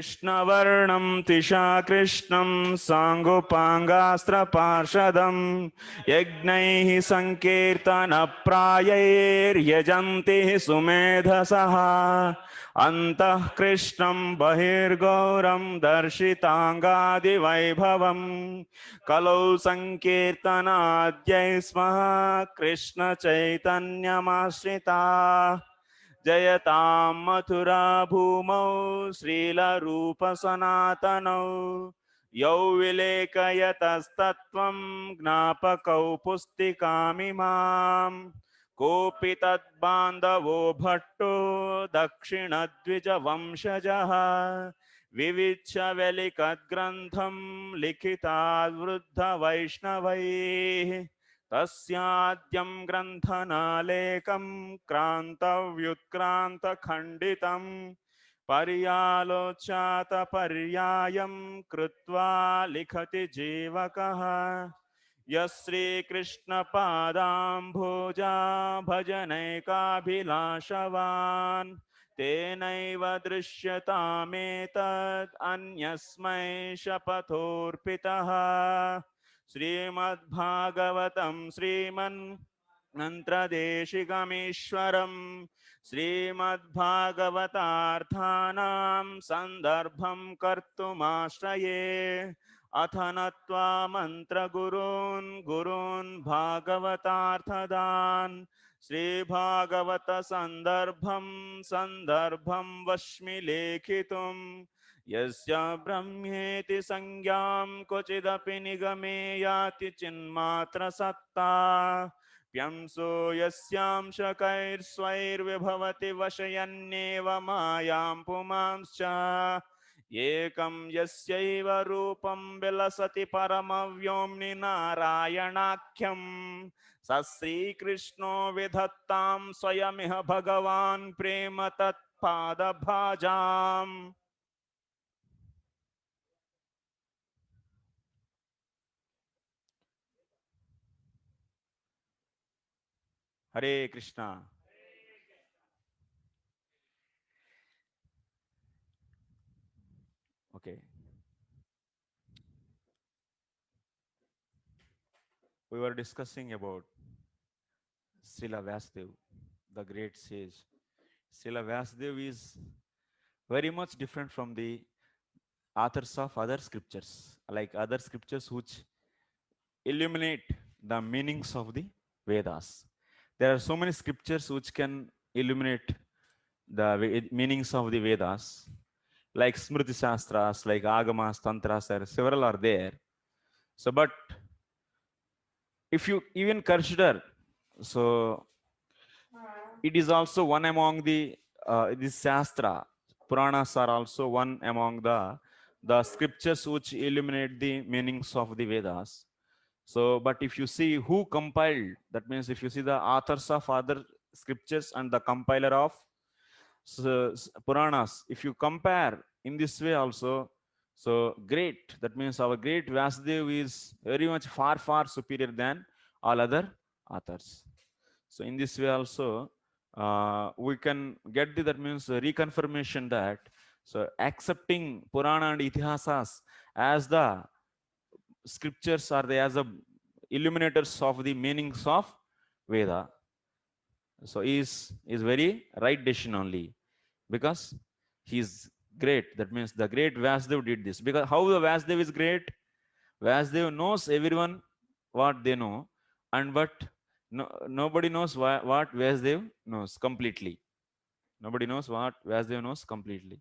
कृष्णवर्णं तिषा कृष्णं साङ्गोपाङ्गास्त्रपार्षदं यज्ञैः सङ्कीर्तनप्रायैर्यजन्ति सुमेधसः अन्तः कृष्णं बहिर्गौरं दर्शिताङ्गादिवैभवं कलौ सङ्कीर्तनाद्यै स्मः कृष्णचैतन्यमाश्रिताः जयतां मथुरा भूमौ श्रीलरूपसनातनौ यौ विलेखयतस्तत्त्वं ज्ञापकौ पुस्तिकामिमाम् कोऽपि तद्बान्धवो भट्टो दक्षिणद्विजवंशजः विविच्य वेलिकद्ग्रन्थं लिखिताद्वृद्धवैष्णवैः तस्याद्यं ग्रन्थनालेकं क्रान्तव्युत्क्रान्तखण्डितं पर्यालोच्यातपर्यायं कृत्वा लिखति जीवकः यश्रीकृष्णपादाम्भोजा भजनैकाभिलाषवान् तेनैव दृश्यतामेतद् अन्यस्मै शपथोऽर्पितः श्रीमद्भागवतं श्रीमन्मन्त्रदेशिकमीश्वरं श्रीमद्भागवतार्थानां सन्दर्भं कर्तुमाश्रये अथ नत्वा मन्त्रगुरून् गुरून् भागवतार्थदान् श्रीभागवत सन्दर्भं वश्मि लेखितुम् यस्य ब्रह्मेति संज्ञां क्वचिदपि निगमे याति चिन्मात्रसत्ता प्यंसो यस्यांशकैर्स्वैर्विभवति वशयन्नेव मायां पुमांश्च एकं यस्यैव रूपं विलसति परमव्योम्नि नारायणाख्यं स श्रीकृष्णो विधत्तां स्वयमिह भगवान् प्रेम तत्पादभाजाम्। हरे Krishna. Okay. We were discussing about Srila Vyasdev, the great sage. Srila Vyasdev is very much different from the authors of other scriptures, like other scriptures which illuminate the meanings of the Vedas. There are so many scriptures which can illuminate the meanings of the Vedas, like Smriti Shastras, like Agamas, Tantras, several are there. So, but if you even consider, so it is also one among the this Shastra, Puranas are also one among the scriptures which illuminate the meanings of the Vedas. So, but if you see who compiled, that means if you see the authors of other scriptures and the compiler of Puranas, if you compare in this way also, so great, that means our great Vasudev is very much far superior than all other authors. So in this way also, we can get that means reconfirmation that, so accepting Purana and Itihasas as the scriptures are they as the illuminators of the meanings of Veda, so is very right decision only, because he is great. That means the great Vasudev did this. Because how the Vasudev is great? Vasudev knows everyone what they know, and but nobody knows what Vasudev knows completely. Nobody knows what Vasudev knows completely.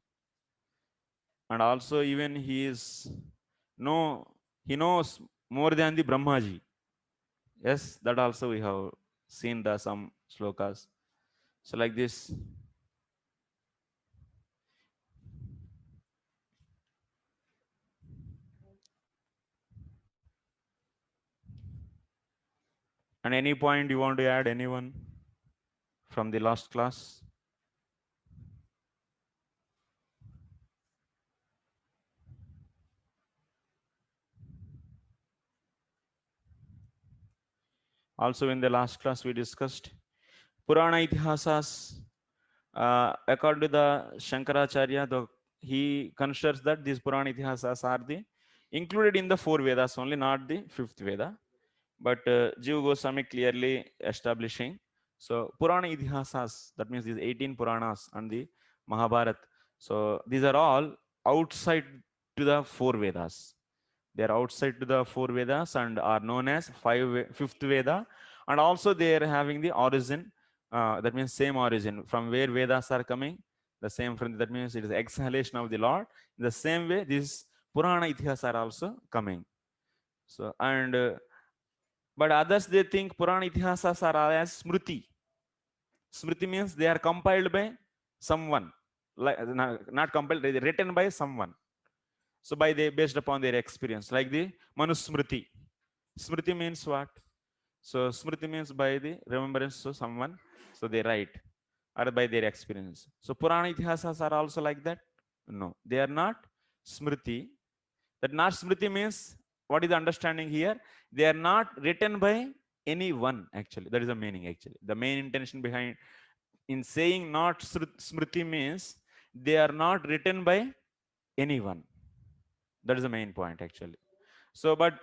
And also even he knows more than the Brahmaji. Yes, that also we have seen the some slokas. So like this. And any point you want to add, anyone from the last class? Also in the last class we discussed Purana Itihasas. According to the Shankaracharya, the he considers that these Purana Itihasas are the included in the four Vedas only, not the fifth Veda. But Jiva Goswami clearly establishing. So Purana Itihasas, that means these 18 Puranas and the Mahabharat. So these are all outside to the four Vedas. They are outside to the four Vedas and are known as fifth Veda. And also they are having the origin, that means same origin from where Vedas are coming. The same from that means it is exhalation of the Lord. In the same way, these Purana Itihas are also coming. So and but others they think Purana Itihasas are as Smriti. Smriti means they are compiled by someone, like not compiled, they are written by someone. So by they based upon their experience, like the Manusmriti. Smriti means what? So Smriti means by the remembrance of someone. So they write or by their experience. So Purana Itihasas are also like that? No, they are not Smriti. That not Smriti means what is the understanding here? They are not written by anyone actually. That is the meaning actually. The main intention behind in saying not Smriti means they are not written by anyone. That is the main point actually. So, but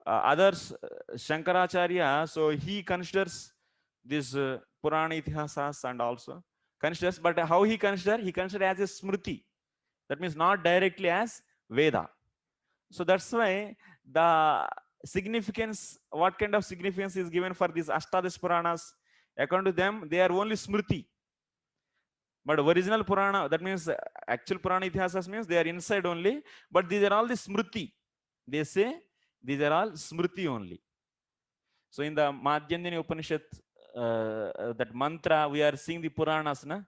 others, Shankaracharya, so he considers this Purana Itihasas and also considers, but how he consider? He consider as a Smriti. That means not directly as Veda. So that's why the significance, what kind of significance is given for these Ashtadis Puranas? According to them, they are only Smriti. But original Purana, that means actual Purana Itihasas means they are inside only, but these are all the Smriti. They say these are all Smriti only. So in the Madhyandini Upanishad, that mantra, we are seeing the Puranas, na?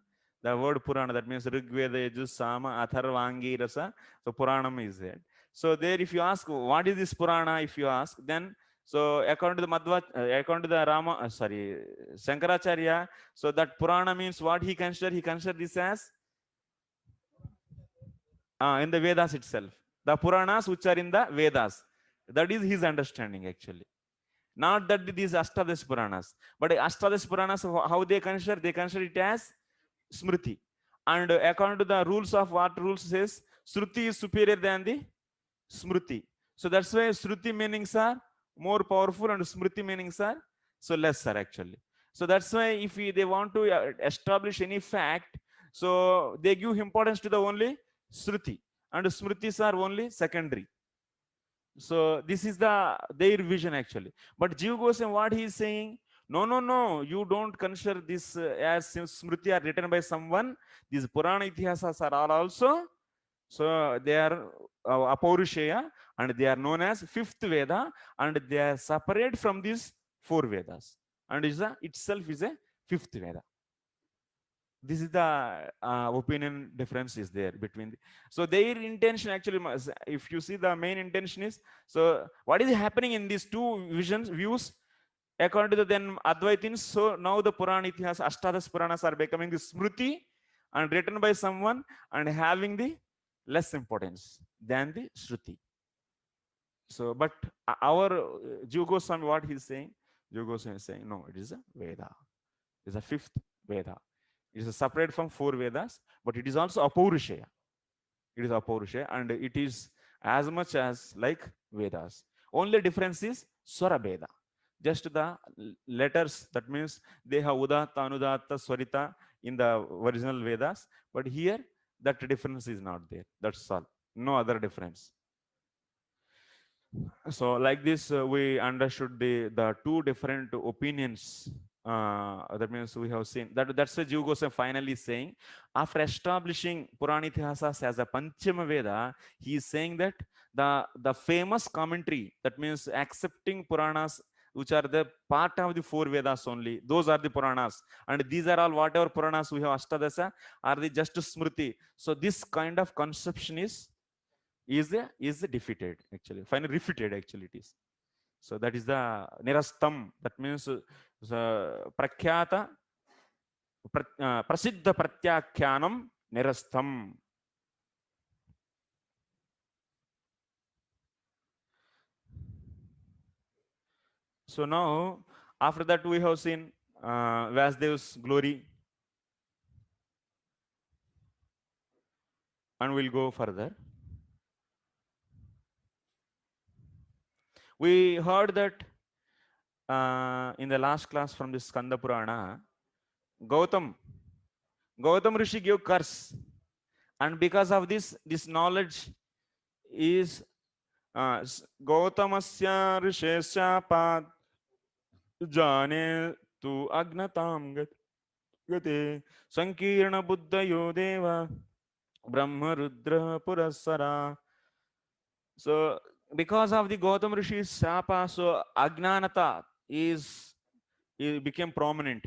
The word Purana, that means Rig Veda, Yajus, Sama, Atharva, Angi, Rasa. So Puranam is there. So there, if you ask, what is this Purana, if you ask, then, so according to the Madhva, according to the Shankaracharya, so that Purana means what he considered? He considered this as in the Vedas itself. The Puranas which are in the Vedas. That is his understanding actually. Not that these Ashtadis Puranas. But Ashtadis Puranas, how they consider? They consider it as Smriti. And according to the rules of what rules says, Shruti is superior than the Smriti. So that's why Shruti meanings are more powerful and Smriti meanings are so lesser actually. So that's why if they want to establish any fact, so they give importance to the only Shruti. And Smritis are only secondary. So this is their vision actually. But Jiva Goswami, what he is saying, no, you don't consider this as Smriti are written by someone. These Purana Itihasas are all also, so they are Apaurushaya and they are known as fifth Veda and they are separate from these four Vedas. And itself is a fifth Veda. This is the opinion difference is there between so their intention actually, if you see, the main intention is, so what is happening in these two views according to the then Advaitins. So now the Purana Itihas, Ashtadas Puranas are becoming the Smriti and written by someone and having the less importance than the Shruti. So but our Jiva Goswami, what he's saying, Jiva Goswami is saying, no, it is a Veda. It is a fifth Veda. It is separate from four Vedas, but it is also Apaurushaya. It is Apaurushaya and it is as much as like Vedas. Only difference is Swara Veda. Just the letters, that means they have Udatta, Anudatta, Swarita in the original Vedas, but here that difference is not there. That's all. No other difference. So like this, we understood the two different opinions. That means we have seen that's why Jiva Goswami finally saying, after establishing Purana Itihasas as a Panchama Veda, he is saying that the famous commentary, that means accepting Puranas which are the part of the four Vedas only, those are the Puranas, and these are all whatever Puranas we have Ashtadasa are the just Smriti. So this kind of conception is defeated actually, finally refuted actually it is. So that is the nirastam, that means prakhyata prasiddha pratyakhyanam nirastam. So now after that we have seen Vyasdev's glory. and we'll go further. We heard that in the last class from this Skanda Purana, Gautam, Gautam Rishi gave curse, and because of this, this knowledge is Gautamasya Rishesya Pad Jane tu Agnatam Gate Sankirna Buddhayo Deva Brahma Rudra Purasara. So, because of the Gautam Rishi's sapa, so Agnanata is became prominent.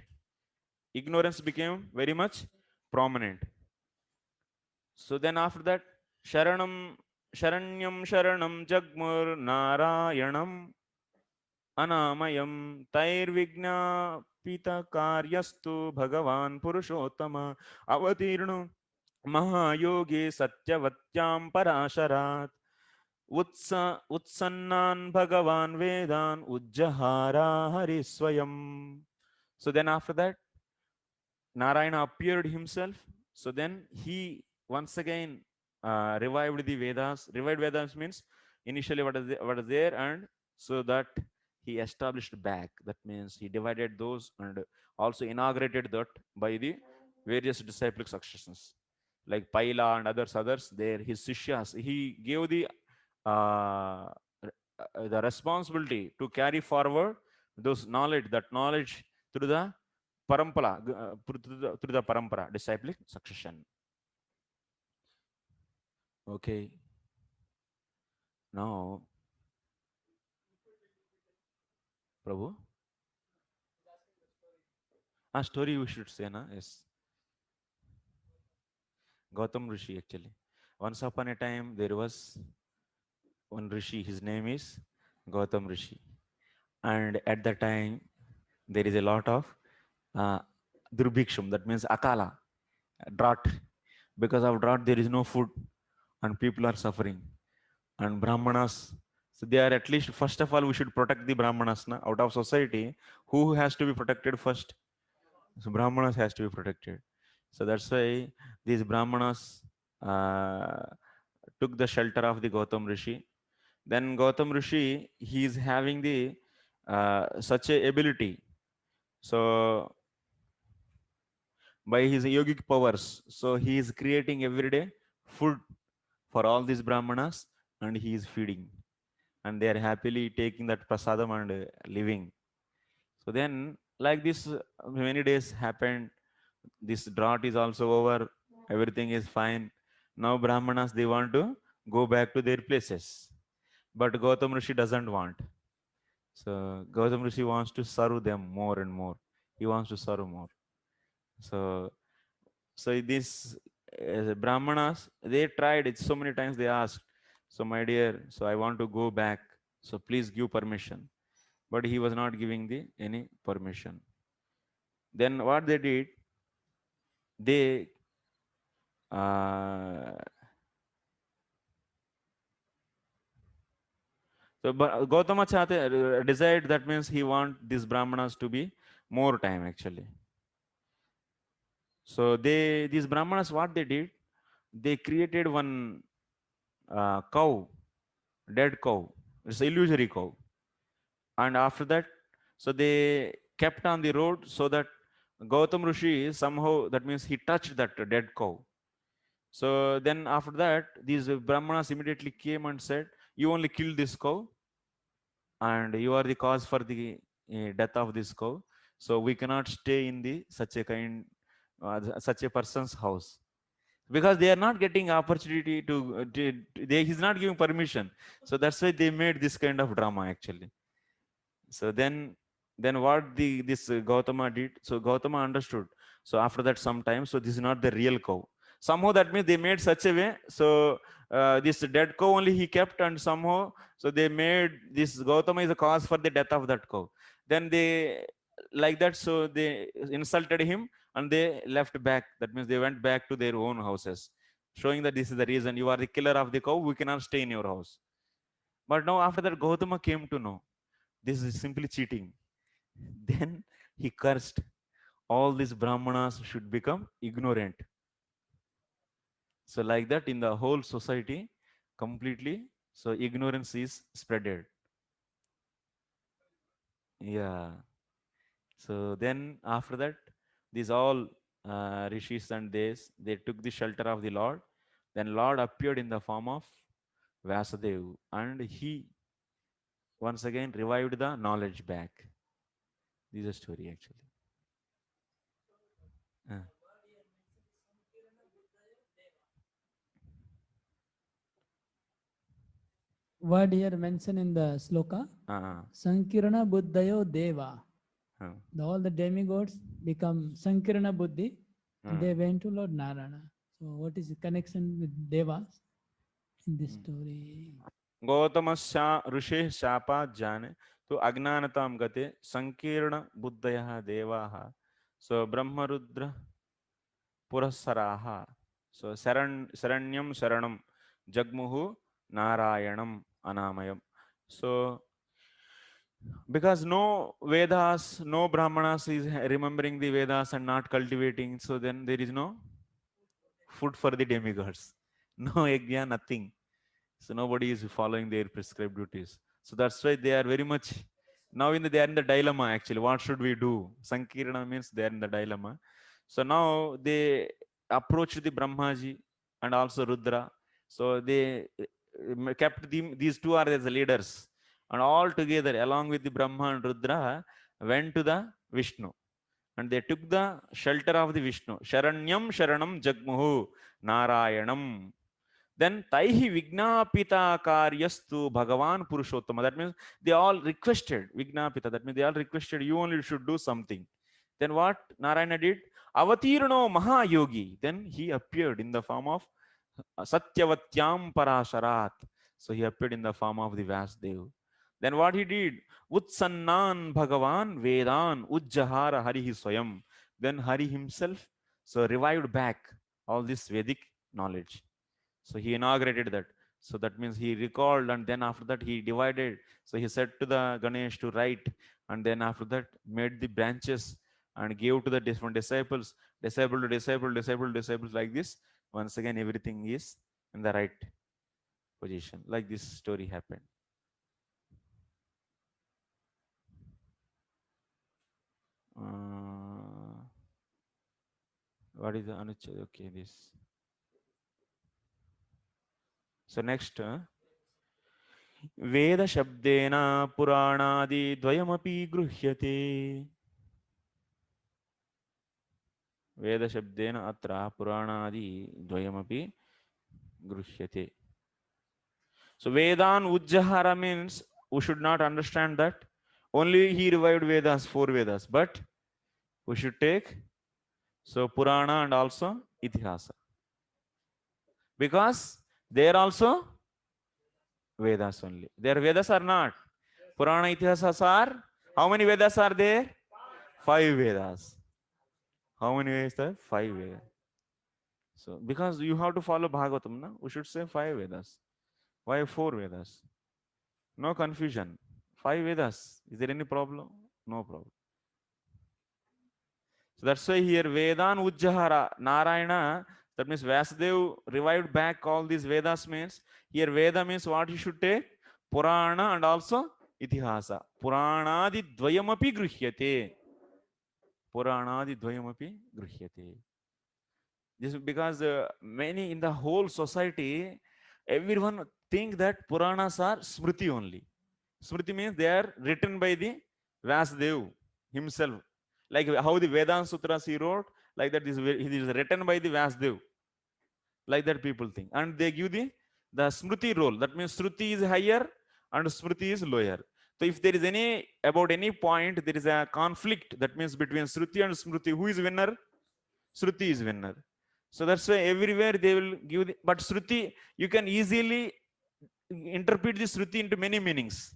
Ignorance became very much prominent. So then after that, Sharanam Sharanyam Sharanam Jagmur Narayanam Anamayam Tairvigna Pita Karyastu Bhagavan Purushottama Avatirno Mahayogi Satyavatyam Parasharat Utsannan Bhagavan Vedan Ujjahara Hariswayam. So then after that, Narayana appeared himself. So then he once again revived the Vedas. Revived Vedas means initially what is there, and so that he established back. That means he divided those and also inaugurated that by the various disciplic successions, like Paila and others. There, his sishyas. He gave the responsibility to carry forward those knowledge, that knowledge through the parampara, through the parampara, disciplic succession. Okay, now, Prabhu, a story we should say, na? Yes, Gautam Rishi actually. Once upon a time, there was one Rishi. His name is Gautam Rishi, and at that time, there is a lot of uh, durbhiksham. That means akala, drought. Because of drought, there is no food, and people are suffering. And Brahmanas, so they are, at least first of all we should protect the Brahmanas na, out of society. Who has to be protected first? So Brahmanas has to be protected. So that's why these Brahmanas uh, took the shelter of the Gautam Rishi. Then Gautam Rishi, he is having the such a ability. So by his yogic powers, so he is creating every day food for all these Brahmanas, and he is feeding, and they are happily taking that prasadam and living. So then, like this, many days happened. This drought is also over. Everything is fine. Now Brahmanas, they want to go back to their places, but Gautam Rishi doesn't want. So Gautam Rishi wants to serve them more and more. He wants to serve more. So this Brahmanas, they tried it so many times. They asked, "So my dear, so I want to go back. So please give permission." But he was not giving the any permission. Then what they did, they uh, so but Gautama desired, that means he want these Brahmanas to be more time actually. So these Brahmanas, what they did, they created one cow, dead cow. It's an illusory cow, and after that, so they kept on the road so that Gautam Rishi somehow, that means he touched that dead cow. So then after that, these Brahmanas immediately came and said, "You only killed this cow, and you are the cause for the death of this cow. So we cannot stay in the such a person's house, because they are not getting opportunity he's not giving permission. So that's why they made this kind of drama actually. So then what this Gautama did? So Gautama understood. So after that, sometime, so this is not the real cow. Somehow that means they made such a way. So this dead cow only he kept, and somehow so they made this Gautama is the cause for the death of that cow. Then they, like that. So they insulted him and they left back. That means they went back to their own houses, showing that this is the reason you are the killer of the cow. We cannot stay in your house. But now after that, Gautama came to know this is simply cheating. Then he cursed all these Brahmanas should become ignorant. So like that in the whole society, completely. So ignorance is spreaded. Yeah. So then after that, these all rishis and they took the shelter of the Lord. Then Lord appeared in the form of Vasudev, and he once again revived the knowledge back. This is a story actually. Uh, Word here mentioned in the sloka, uh, Sankirana Buddhayo Deva. uh, All the demigods become Sankirana Buddhi and uh, they went to Lord Narayana. So, what is the connection with Devas in this mm. story? गौतमस्या ऋषेः शापात् जाने तो अज्ञानतां गते संकीर्ण बुद्धयः देवाः सो ब्रह्मरुद्र पुरस्सराः सो शरण्यं शरणं जग्मुहु नारायणं अनामयम्. So because no Vedas, no Brahmanas is remembering the Vedas and not cultivating, so then there is no food for the demigods, no yajna, nothing. So nobody is following their prescribed duties. So that's why they are very much now they are in the dilemma actually. What should we do? Sankirana means they are in the dilemma. So now they approach the Brahmaji and also Rudra. So they kept these two are as the leaders. And all together, along with the Brahma and Rudra, went to the Vishnu. And they took the shelter of the Vishnu. Sharanyam Sharanam Jagmuhu Narayanam. Then Taihi Vignapita Karyastu Bhagavan Purushottama. That means they all requested Vignapita. That means they all requested you only should do something. Then what Narayana did? Avatirno Mahayogi. Then he appeared in the form of Satyavatyam Parasharat. So he appeared in the form of the Vasdev. Then what he did? Utsannan Bhagavan Vedan Ujjahara Harihi Swayam. Then Hari himself so revived back all this Vedic knowledge. So he inaugurated that. So that means he recalled, and then after that he divided. So he said to the Ganesh to write, and then after that made the branches and gave to the different disciples, disciple to disciple, disciple to disciples, like this. Once again, everything is in the right position. Like this story happened. Uh, what is the Anuched? Okay, this. So next, वेदशब्देन पुराणादिद्वयमपि गृह्यते. वेदशब्देन अत्र पुराणादिद्वयमपि गृह्यते. So Vedan Ujjahara means we should not understand that only he revived Vedas, four Vedas, but we should take so Purana and also Itihasa, because they are also Vedas only. They are Vedas or not? Purana Itihasas are, how many Vedas are there? Five Vedas. How many Vedas? Five Vedas. So because you have to follow Bhagavatam, na? We should say five Vedas. Why four Vedas? No confusion. Five Vedas. Is there any problem? No problem. So that's why here Vedan Ujjahara Narayana, that means Vasudev revived back all these Vedas means here Veda means what you should take? Purana and also Itihasa. Puranadi Dvayamapi Gruhyate. Puranadi Dvayamapi Gruhyate. This is because many in the whole society, everyone think that Puranas are Smriti only. Smriti means they are written by the Vasudev himself. Like how the Vedanta Sutras he wrote, like that it is written by the Vasudev. Like that people think. And they give the Smriti role. That means Shruti is higher and Smriti is lower. So if there is about any point, there is a conflict, that means between Shruti and Smriti, who is winner? Shruti is winner. So that's why everywhere they will give but Shruti, you can easily interpret the Shruti into many meanings.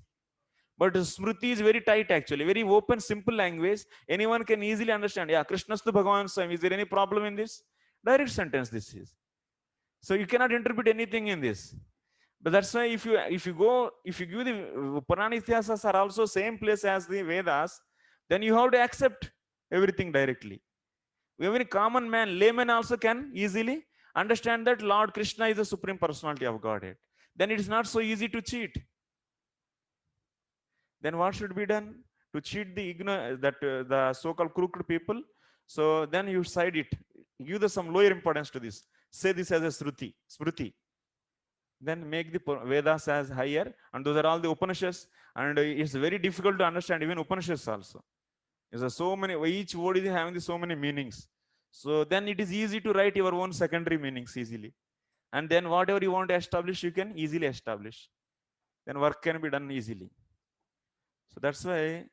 But Smriti is very tight actually, very open, simple language. Anyone can easily understand. Yeah, Krishnastu Bhagavan Swami. Is there any problem in this? Direct sentence this is. So you cannot interpret anything in this. But that's why if you give the Purana Itihasas are also same place as the Vedas, then you have to accept everything directly. Every common man, layman also can easily understand that Lord Krishna is the supreme personality of Godhead, then it is not so easy to cheat. Then what should be done to cheat the so-called crooked people? So then you side it, give the some lower importance to this, say this as a smriti, then make the Vedas as higher, and those are all the Upanishads, and it's very difficult to understand even Upanishads also. There's so many, each word is having so many meanings. So then it is easy to write your own secondary meanings easily, and then whatever you want to establish, you can easily establish. Then work can be done easily. So that's why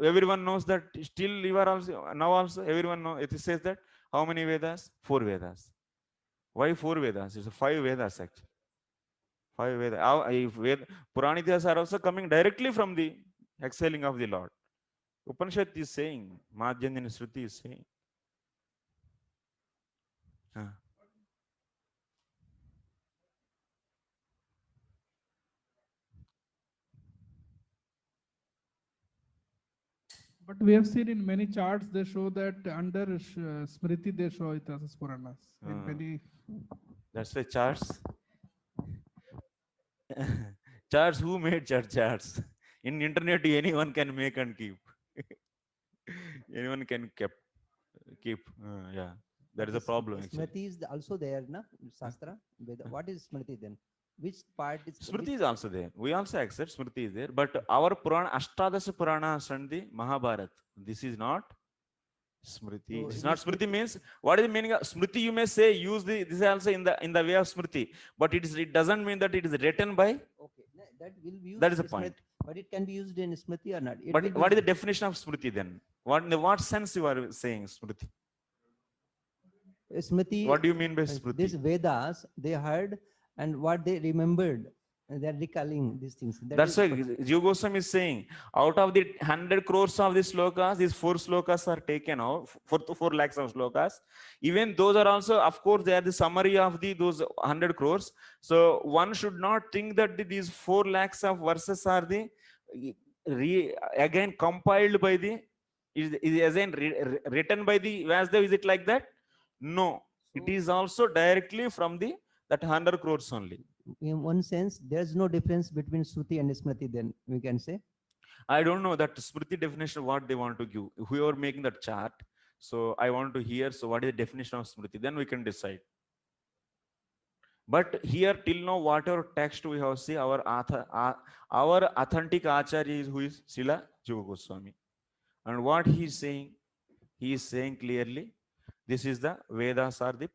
everyone knows that. Still you are also now also everyone know it says that how many Vedas? Four Vedas. Why four Vedas? It's five Vedas actually. Five Vedas. If Puranitas are also coming directly from the exhaling of the Lord. Upanishad is saying, Madhyandini Shruti is saying. uh, But we have seen in many charts they show that under Smriti they show it as Puranas. In uh, many that's why charts. Charts, who made charts? In internet, anyone can make and keep. Anyone can keep. Yeah, that But is a is problem actually. Smriti is also there, na? Uh, Shastra. uh. What is Smriti then? Which part is which? Smriti is also there. We also accept Smriti is there, but our Purana, Ashtadasha Puranas and the Mahabharat, this is not Smriti. So This is in not this Smriti Smriti, means, what is the meaning of Smriti? You may say use this also in the way of Smriti, but it doesn't mean that it is written by. okay, that will be That used is the in point. Smriti, but it can be used in Smriti or not. It will But be what is used. the definition of Smriti then? What in what sense you are saying Smriti? Smriti, What do you mean by this Smriti? Vedas they heard and what they remembered, and they are recalling these things. That That's is why Jiva Goswami is saying, out of the 100 crores of these slokas, these four slokas are taken out, 4 lakhs of slokas. Even those are also, of course, they are the summary of those 100 crores. So one should not think that these 4 lakhs of verses are the again compiled by the, is again written by the Vyasdev. Is it like that? No, it so. is also directly from the that 100 crores only. In one sense, there's no difference between Shruti and Smriti. Then we can say. I don't know that Smriti definition what they want to give. Whoever making that chart. So I want to hear. So what is the definition of Smriti? Then we can decide. But here till now, whatever text we have see, our authentic Acharya is who is Srila Jiva Goswami. And what he is saying clearly, this is the Vedas are the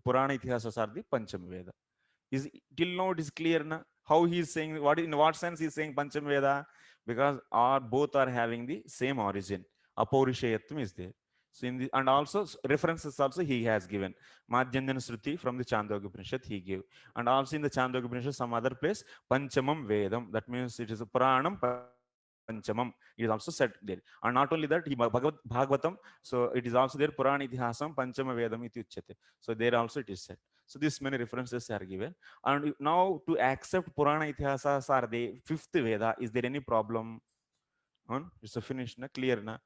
Purana Itihasas are the Pancham Veda. Is till now it is clear na how he is saying, what in what sense he is saying Pancham Veda, because both are having the same origin. Apaurishayatvam is there. So in the, and also references also he has given. Madhyandana Sruti from the Chandogya Upanishad he gave. And also in the Chandogya Upanishad some other place, Panchamam Vedam. That means it is a Puranam Panchamam. It is also said there. And not only that, he Bhagavatam. So it is also there, Purana Itihasam Panchama Vedam iti uchyate. So there also it is said. So these many references are given. And now to accept Purana Itihasas are the fifth Veda, is there any problem? It's a finish, na? Clear, na?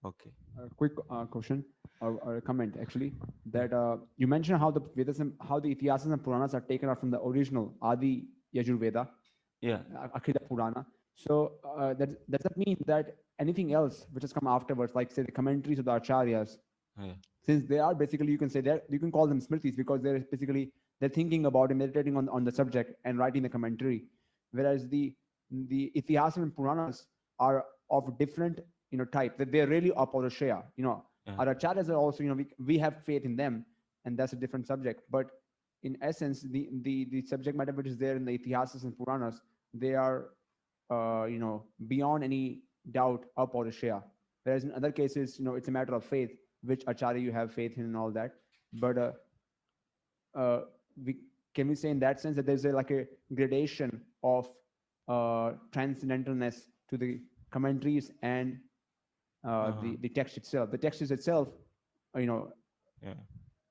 Okay. A quick question or a comment actually, that you mentioned how the Vedas and how the Itihasas and Puranas are taken out from the original Adi Yajurveda, Yeah. Akhila Purana. So does that mean that anything else which has come afterwards, like say the commentaries of the Acharyas, Yeah. since they are basically, you can say that you can call them smritis because they're thinking about and meditating on the subject and writing the commentary, whereas the Itihasas and Puranas are of different type, that they're really apaurushaya. Yeah. Our acharyas are also, we have faith in them, and that's a different subject. But in essence, the subject matter which is there in the Itihasas and Puranas, they are beyond any doubt apaurushaya. Whereas in other cases, it's a matter of faith, which acharya you have faith in and all that. But we can we say in that sense that there's like a gradation of transcendentalness to the commentaries and the text itself. The text is itself, Yeah.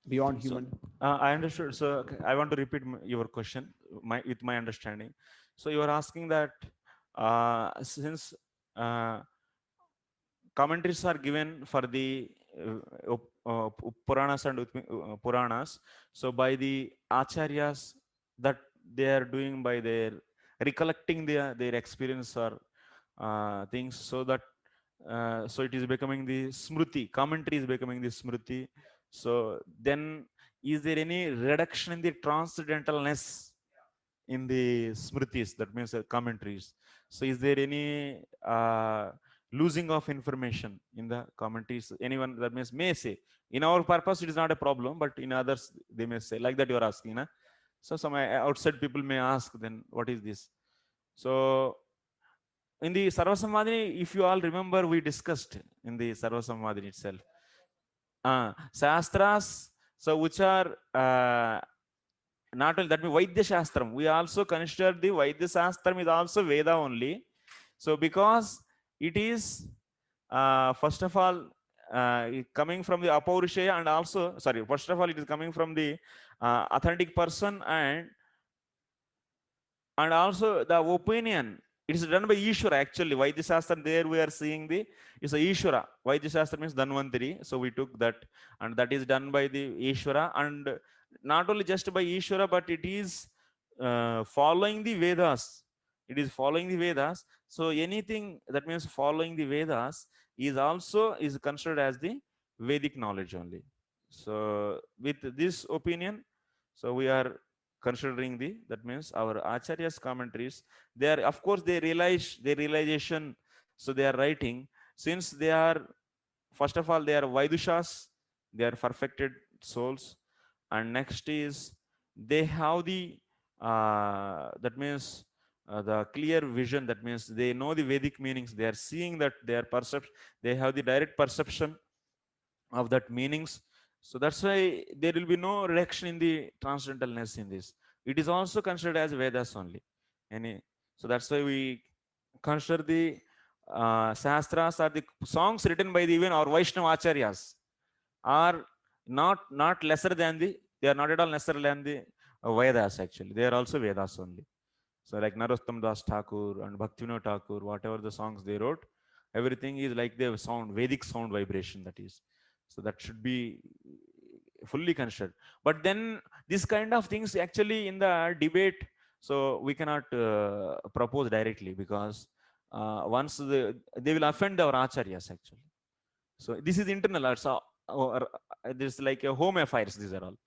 beyond So human. I understood. So I want to repeat your question with my understanding. So you are asking that since commentaries are given for the Puranas and Puranas. So by the acharyas that they are doing by their recollecting their experience or things, so that so it is becoming the smriti. Commentary is becoming the smriti. So then, is there any reduction in the transcendentalness in the smritis? That means commentaries. So is there any losing of information in the commentaries? Anyone that means may say, in our purpose it is not a problem, but in others they may say, like that you are asking, na? So some outside people may ask, then what is this? So in the Sarvasamadhini, if you all remember, we discussed in the Sarvasamadhini itself. Shastras, so which are not only that means Vaidya Shastram, we also consider the Vaidya Shastram is also Veda only. So because it is first of all coming from the Apaurusheya, and also, sorry, first of all it is coming from the authentic person, and also the opinion, it is done by Ishvara actually. Vaidya Shastra, there we are seeing the is a Ishvara. Vaidya Shastra means Dhanvantari, so we took that, and that is done by the Ishvara, and not only just by Ishvara, but it is following the Vedas. It is following the Vedas. So anything that means following the Vedas is also is considered as the Vedic knowledge only. So with this opinion, so we are considering the, that means our acharyas commentaries, they are, of course, they realize their realization, so they are writing, since they are, first of all, they are vaidushas, they are perfected souls, and next is they have the that means the clear vision, that means they know the Vedic meanings, they are seeing that, they are they have the direct perception of that meanings. So that's why there will be no reduction in the transcendentalness in this. It is also considered as Vedas only. So that's why we consider the Shastras or the songs written by the even our Vaishnava Acharyas are not lesser than the, they are not at all lesser than the Vedas actually. They are also Vedas only. So like Narottam Das Thakur and Bhaktivinoda Thakur, whatever the songs they wrote, everything is like the sound, Vedic sound vibration, that is. So that should be fully considered. But then this kind of things actually in the debate, so we cannot propose directly, because once they will offend our acharyas actually. So this is internal, or this is like a home affairs, these are all.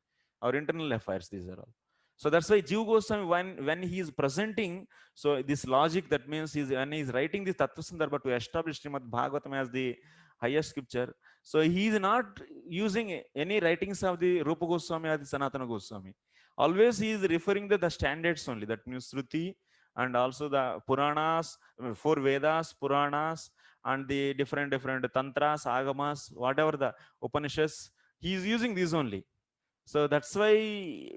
Our internal affairs, these are all. So that's why Jiva Goswami, when he is presenting, so this logic, that means when he is writing the Tattva Sandarbha to establish Srimad Bhagavatam as the highest scripture, so he is not using any writings of the Rupa Goswami or the Sanatana Goswami. Always he is referring to the standards only, that means Shruti, and also the Puranas, four Vedas, Puranas, and the different tantras, agamas, whatever the Upanishads, he is using these only. So that's why,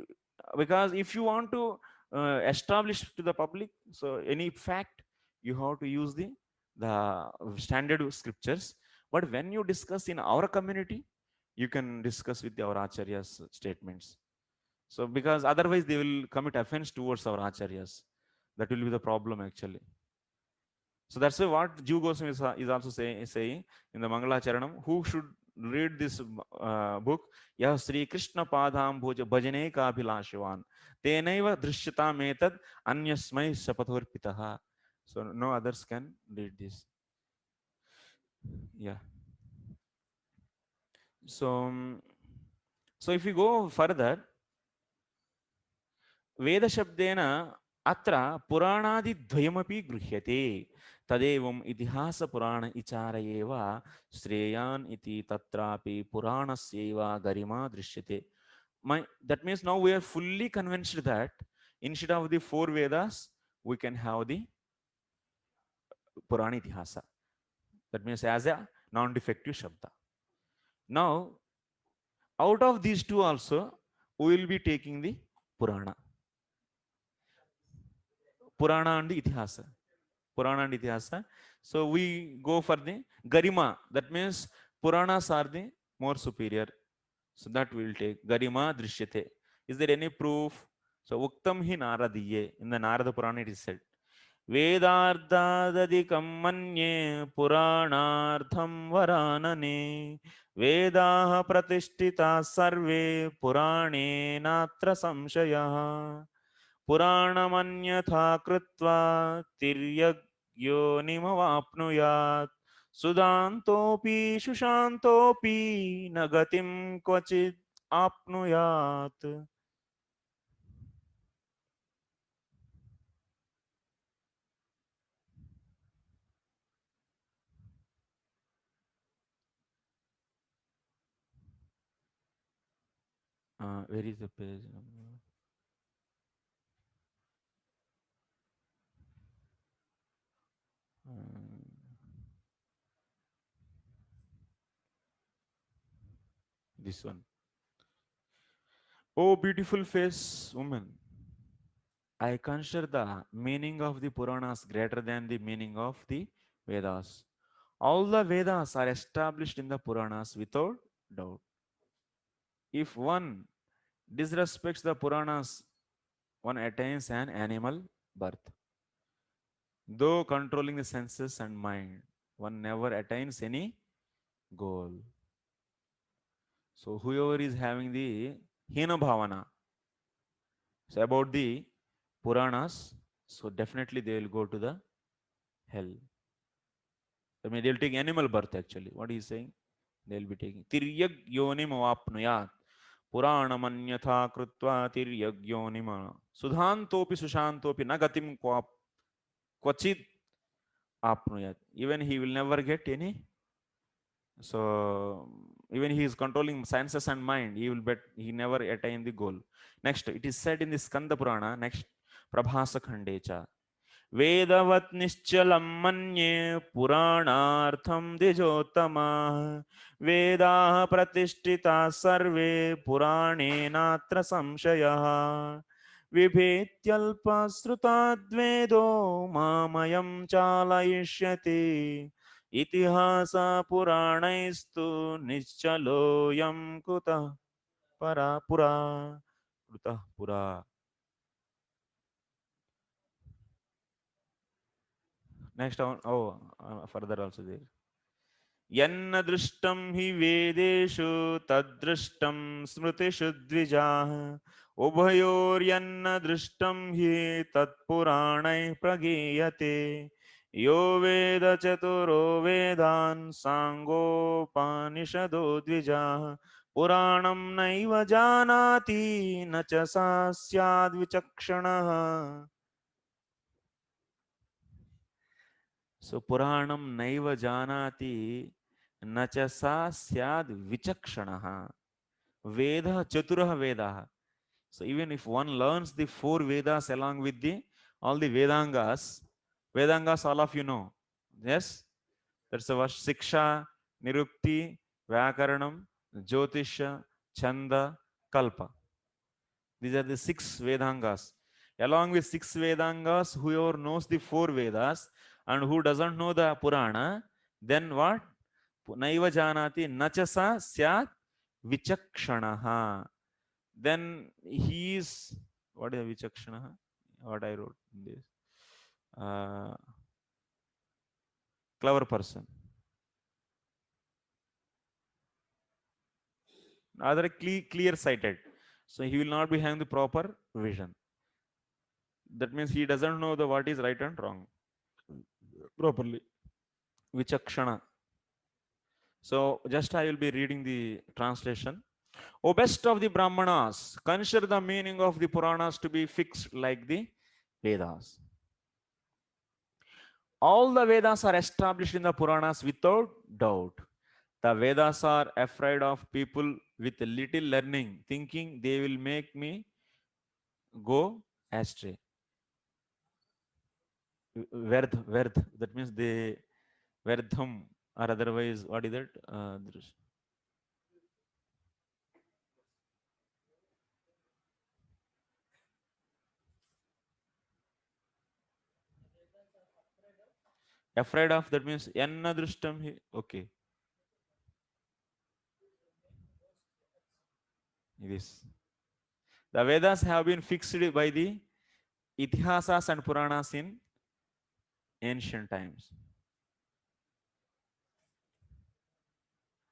because if you want to establish to the public, so any fact, you have to use the standard scriptures. But when you discuss in our community, you can discuss with our acharyas statements. So because otherwise they will commit offense towards our acharyas. That will be the problem actually. So that's why what Jiva Goswami is also saying in the Mangala Charanam, who should read this book? Yah Sri Krishna Padam Bhoja Bhajane Ka Abhilashavan Tenaiva Drishyata Metad Anyasmai Sapathorpitaha. So no others can read this. Yeah. So if we go further, वेदशब्देन अत्र पुराणादिद्वयमपि गृह्यते तदेवम् इतिहासपुराण इचार एव श्रेयान् इति तत्रापि पुराणस्यैव गरिमा दृश्यते. That means now we are fully convinced that instead of the four Vedas, we can have the Purana Itihasa. That means as a non-defective Shabda. Now, out of these two also, we will be taking the Purana. Purana and Itihasa. Purana and Itihasa. So we go for the Garima. That means Puranas are the more superior. So that we will take. Garima Drishyate. Is there any proof? So Uktam hi Naradiye. In the Narada Purana it is said. वेदार्धादधिकं मन्ये पुराणार्थं वरानने वेदाः प्रतिष्ठिताः सर्वे पुराणे नात्र संशयः पुराणमन्यथा कृत्वा तिर्यग्योनिमवाप्नुयात् सुदान्तोऽपि सुशान्तोऽपि न गतिं क्वचित् आप्नुयात् where is the page number? This one. Oh, beautiful face, woman. I consider the meaning of the Puranas greater than the meaning of the Vedas. All the Vedas are established in the Puranas without doubt. If one disrespects the Puranas, one attains an animal birth. Though controlling the senses and mind, one never attains any goal. So whoever is having the Hina Bhavana, so about the Puranas, so definitely they will go to the hell. I mean, they'll take animal birth actually. What he's saying? They'll be taking. Tiryag yonim avapnuyat. Puranamanyatha krutva tiryag yonima. Sudhantopi sushantopi nagatim kvachid apnuyat. Even he will never get any. So even he is controlling senses and mind, he will bet he never attain the goal. Next, it is said in the Skanda Purana, next Prabhasa Khandecha. वेदवत् निश्चलं मन्ये पुराणार्थं द्विजोत्तमाः वेदाः प्रतिष्ठिताः सर्वे पुराणेनात्र संशयः विभेत्यल्पश्रुताद्वेदो मामयं चालयिष्यति इतिहास पुराणैस्तु निश्चलोऽयं कुतः परा पुरा कुतः पुरा. Next one, further also there. Yanna drishtam hi vedeshu tadrishtam smritishu dvijah ubhayor yanna drishtam hi tatpuranai pragiyate yo veda chaturo vedan sangopanishado dvijah puranam naiva janati na cha sa syad vichakshana. So Puranam naiva janati nacha sa syad vichakshanaha. Veda chaturaha Vedaha. So even if one learns the four Vedas along with the all the Vedangas, Vedangas all of you know. Yes? That's the word Siksha, Nirukti, Vyakaranam, Jyotisha, Chanda, Kalpa. These are the six Vedangas. Along with six Vedangas, whoever knows the four Vedas and who doesn't know the Purana, then what? Naiva janati nachasa syat vichakshanaha. Then he is, what is vichakshanaha? What I wrote in this. Clever person. Other clear sighted. So he will not be having the proper vision. That means he doesn't know the what is right and wrong properly. Vichakshana. So just I will be reading the translation. O best of the Brahmanas, consider the meaning of the Puranas to be fixed like the Vedas. All the Vedas are established in the Puranas without doubt. The Vedas are afraid of people with little learning, thinking they will make me go astray. Verdh, that means they verdham, or otherwise, what is that? Afraid of, that means yanna drishtam. Okay. This. The Vedas have been fixed by the Itihasas and Puranas in ancient times.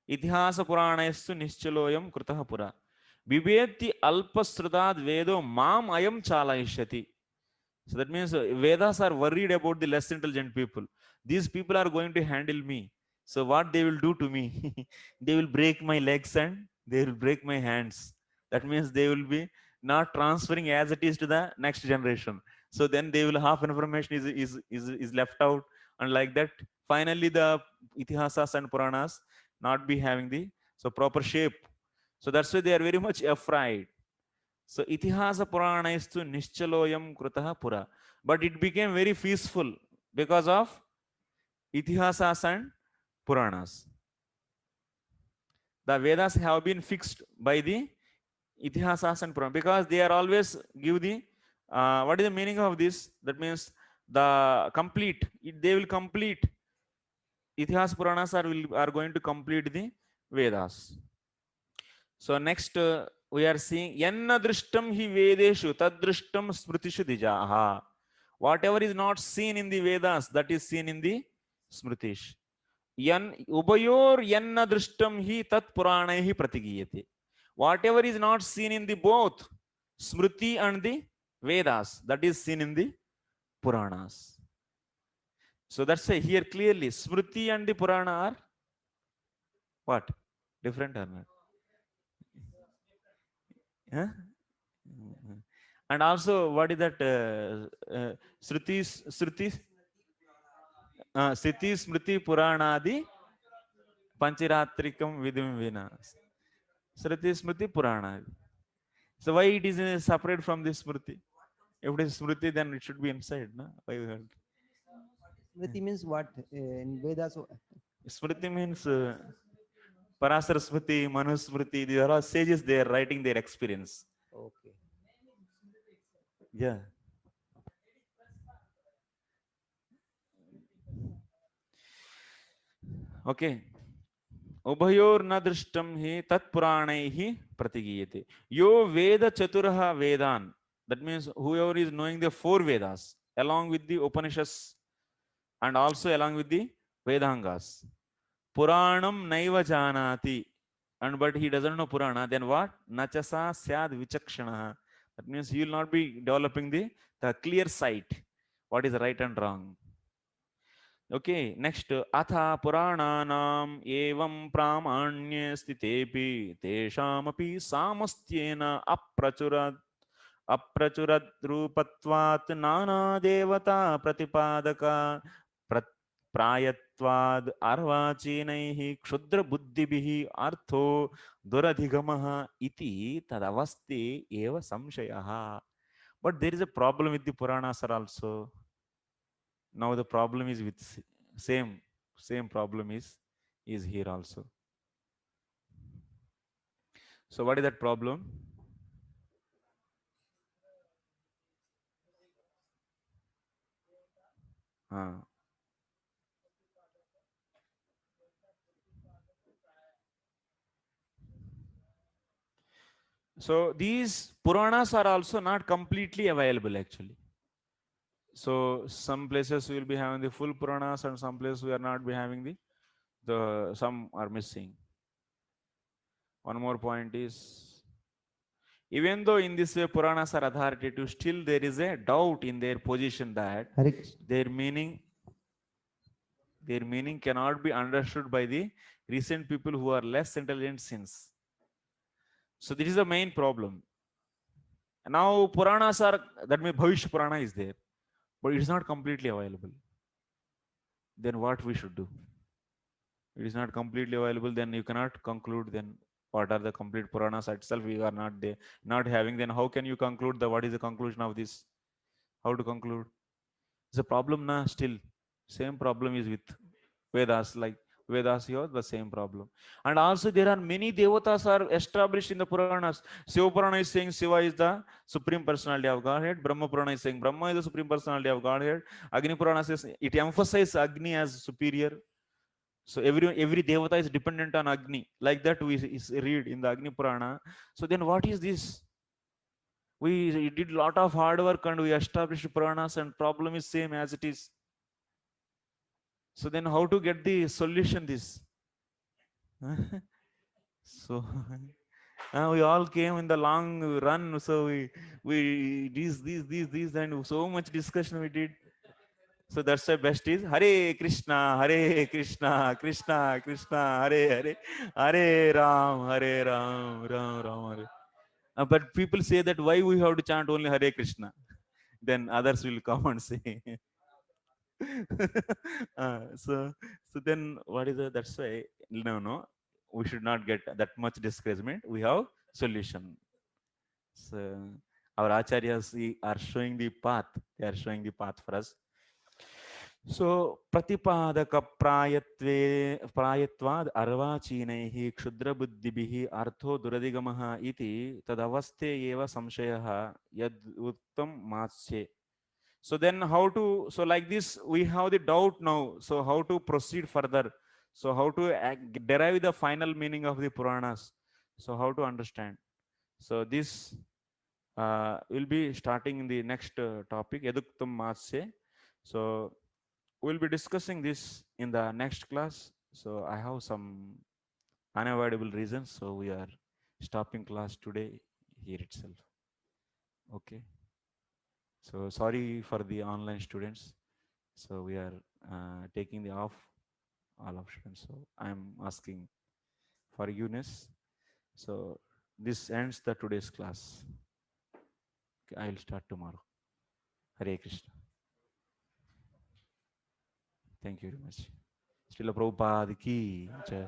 इतिहास पुराणेषु निश्चलोयं कृतः पुरा बिभेति अल्पश्रुताद् वेदो माम अयं चालयिष्यति. So that means Vedas are worried about the less intelligent people. These people are going to handle me. So what they will do to me? They will break my legs and they will break my hands. That means they will be not transferring as it is to the next generation. So then they will half information is left out, and like that finally the itihasas and puranas not be having the so proper shape. So that's why they are very much afraid. So Itihasa Purana is to Nischaloyam Krutaha Pura. But it became very peaceful because of Itihasas and Puranas. The Vedas have been fixed by the Itihasas and Puranas because they are always give the what is the meaning of this? That means the complete, they will complete. Itihas Puranas are going to complete the Vedas. So next we are seeing Yanna Drishtam hi Vedeshu Tadrishtam Smritishu Dijaha. Whatever is not seen in the Vedas, that is seen in the Smritish. Yan Ubayor Yanna Drishtam hi Tat Puranahi Pratigiyate. Whatever is not seen in the both Smriti and the Vedas, that is seen in the Puranas. So that's why here clearly Smriti and the Purana are what? Different or not? Huh? And also, what is that? Sruti, Smriti, Puranadi, Panchiratrikam Vidum Vina. Sruti, Smriti, Purana. So why it is separate from this Smriti? If it is Smriti, then it should be inside, no? Why we have Smriti means what in Vedas? Smriti means Parasara Smriti, Manu Smriti. These are all sages. They are writing their experience. Okay. Yeah. Okay. उभयोर न दृष्टम हि तत्पुराणैः प्रतिगीयते यो वेद चतुरः Vedan. That means whoever is knowing the four Vedas along with the Upanishads and also along with the Vedangas. Puranam naiva janati, and but he doesn't know Purana, then what? Nachasa syad vichakshana. That means he will not be developing the clear sight, what is right and wrong. Okay, next atha purananam evam pramanya stitepi teshamapi samastyena अप्रचुरद रूपत्वात् नाना देवता प्रतिपादका प्रायत्वाद अर्वाचीनैः क्षुद्र बुद्धिभिः अर्थो दुरधिगमः इति तदवस्थे एव संशयः. But there is a problem with the Puranas also. Now the problem is with same problem is here also. So what is that problem? So these Puranas are also not completely available actually. So some places we will be having the full Puranas and some places we are not be having some are missing. One more point is, even though in this way Puranas are authoritative, still there is a doubt in their position that their meaning cannot be understood by the recent people who are less intelligent since. So this is the main problem. Now Puranas are, that means Bhavishya Purana is there, but it is not completely available. Then what we should do? It is not completely available, then you cannot conclude then what are the complete Puranas itself we are not there, not having, then how can you conclude what is the conclusion of this? How to conclude? It's a problem na still. Same problem is with Vedas, like Vedas here, the same problem. And also there are many devatas are established in the Puranas. Shiva Purana is saying Shiva is the supreme personality of Godhead. Brahma Purana is saying Brahma is the supreme personality of Godhead. Agni Purana says it emphasizes Agni as superior. So every devata is dependent on Agni. Like that we read in the Agni Purana. So then what is this? We did a lot of hard work and we established Puranas and problem is same as it is. So then how to get the solution this? So we all came in the long run. So we these and so much discussion we did. So that's why best is Hare Krishna, Hare Krishna, Krishna Krishna, Hare Hare, Hare Ram, Hare Ram, Ram Ram Hare. But people say that why we have to chant only Hare Krishna? Then others will come and say. So then what is that's why no, we should not get that much discouragement. We have solution. So our acharyas are showing the path. They are showing the path for us. So प्रतिपादक प्रायत्वे प्रायत्वाद अर्वाचीनैः क्षुद्रबुद्धिभिः अर्थो दुरधिगमः इति तदवस्थे एव संशयः यद् उक्तं मात्स्ये. So then how to, so like this we have the doubt now. So how to proceed further? So how to derive the final meaning of the Puranas? So how to understand? So this will be starting in the next topic, Eduktam Matsye. So we'll be discussing this in the next class. So I have some unavoidable reasons. So we are stopping class today here itself. Okay. So sorry for the online students. So we are taking the off all of students. So I'm asking forgiveness. So this ends the today's class. Okay, I will start tomorrow. Hare Krishna. Thank you very much. Srila Prabhupada ki jai.